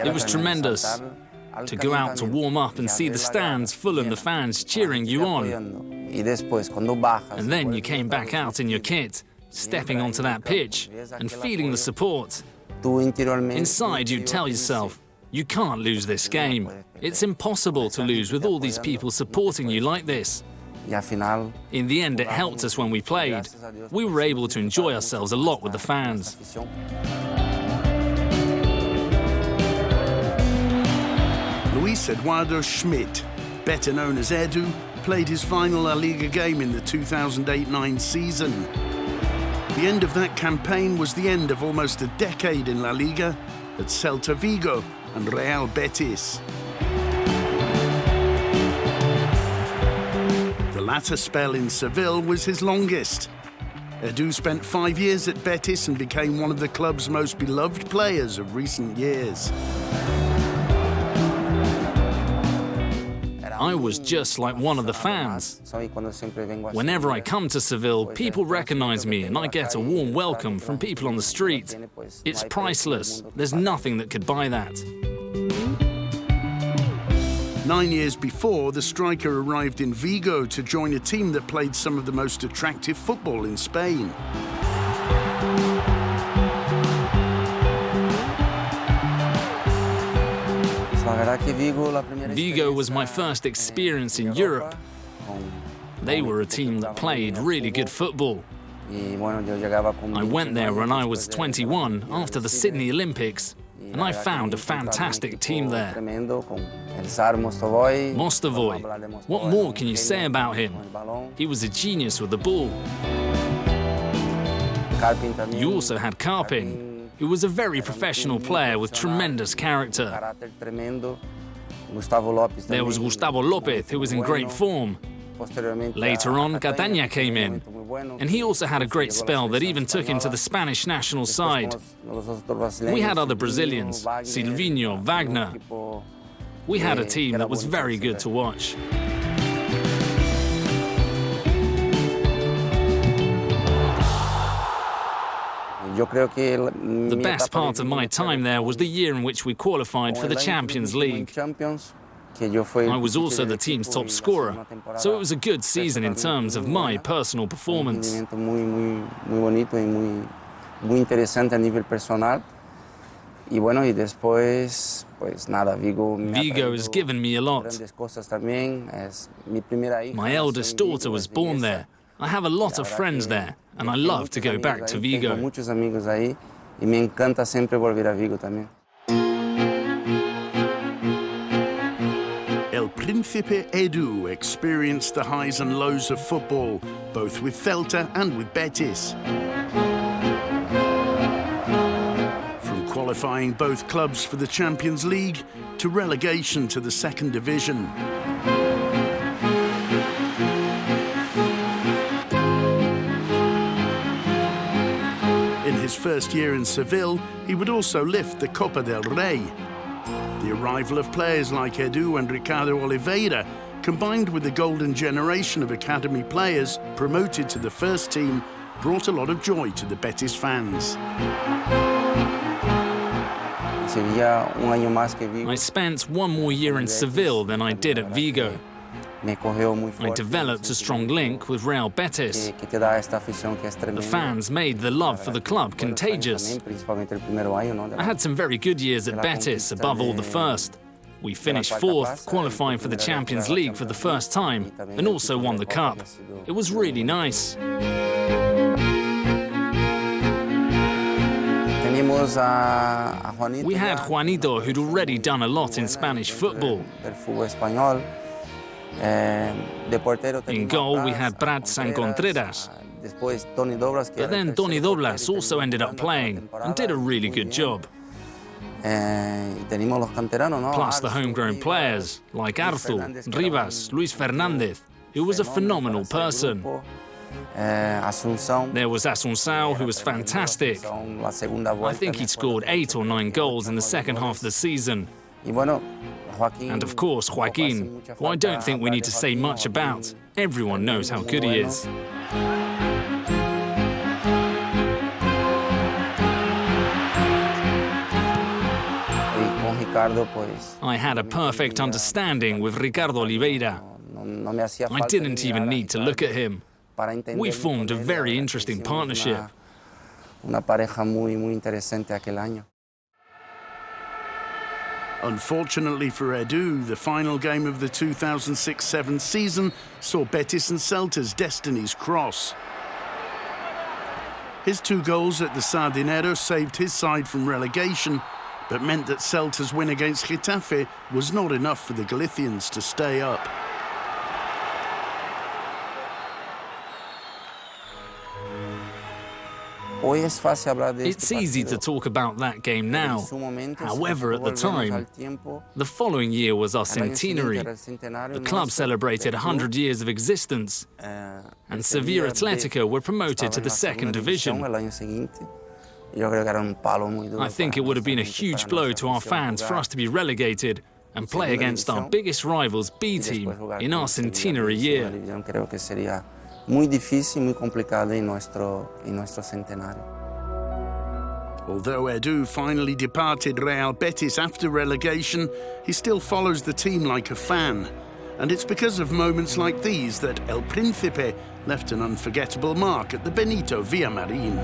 It was tremendous to go out to warm up and see the stands full and the fans cheering you on. And then you came back out in your kit, stepping onto that pitch and feeling the support. Inside you'd tell yourself, you can't lose this game. It's impossible to lose with all these people supporting you like this. In the end, it helped us when we played. We were able to enjoy ourselves a lot with the fans. Luis Eduardo Schmidt, better known as Edu, played his final La Liga game in the 2008-09 season. The end of that campaign was the end of almost a decade in La Liga at Celta Vigo and Real Betis. The latter spell in Seville was his longest. Edu spent 5 years at Betis and became one of the club's most beloved players of recent years. I was just like one of the fans. Whenever I come to Seville, people recognize me and I get a warm welcome from people on the street. It's priceless. There's nothing that could buy that. 9 years before, the striker arrived in Vigo to join a team that played some of the most attractive football in Spain. Vigo was my first experience in Europe. They were a team that played really good football. I went there when I was 21 after the Sydney Olympics, and I found a fantastic team there. Mostovoy, what more can you say about him? He was a genius with the ball. You also had Carpin, who was a very professional player with tremendous character. There was Gustavo Lopez, who was in great form. Later on, Catania came in, and he also had a great spell that even took him to the Spanish national side. We had other Brazilians, Silvinho, Wagner. We had a team that was very good to watch. The best part of my time there was the year in which we qualified for the Champions League. I was also the team's top scorer, so it was a good season in terms of my personal performance. Vigo has given me a lot. My eldest daughter was born there. I have a lot of friends there, and I love to go back to Vigo. El Príncipe Edu experienced the highs and lows of football, both with Celta and with Betis. From qualifying both clubs for the Champions League to relegation to the second division. In his first year in Seville, he would also lift the Copa del Rey. The arrival of players like Edu and Ricardo Oliveira, combined with the golden generation of academy players promoted to the first team, brought a lot of joy to the Betis fans. I spent one more year in Seville than I did at Vigo. I developed a strong link with Real Betis. The fans made the love for the club contagious. I had some very good years at Betis, above all the first. We finished fourth, qualifying for the Champions League for the first time, and also won the cup. It was really nice. We had Juanito, who'd already done a lot in Spanish football. In goal, we had Brad Sancontreras. But then Tony Doblas also ended up playing and did a really good job. Plus the homegrown players like Arthur, Rivas, Luis Fernandez, who was a phenomenal person. There was Assunção, who was fantastic. I think he scored 8 or 9 goals in the second half of the season. And of course, Joaquin, who I don't think we need to say much about. Everyone knows how good he is. I had a perfect understanding with Ricardo Oliveira. I didn't even need to look at him. We formed a very interesting partnership. Unfortunately for Edu, the final game of the 2006-07 season saw Betis and Celta's destinies cross. His 2 goals at the Sardinero saved his side from relegation, but meant that Celta's win against Getafe was not enough for the Galicians to stay up. It's easy to talk about that game now. However, at the time, the following year was our centenary. The club celebrated 100 years of existence, and Sevilla Atletico were promoted to the 2nd division. I think it would have been a huge blow to our fans for us to be relegated and play against our biggest rivals B team in our centenary year. Muy difícil, muy complicado en nuestro centenario. Although Edu finally departed Real Betis after relegation, he still follows the team like a fan. And it's because of moments like these that El Príncipe left an unforgettable mark at the Benito Villamarín.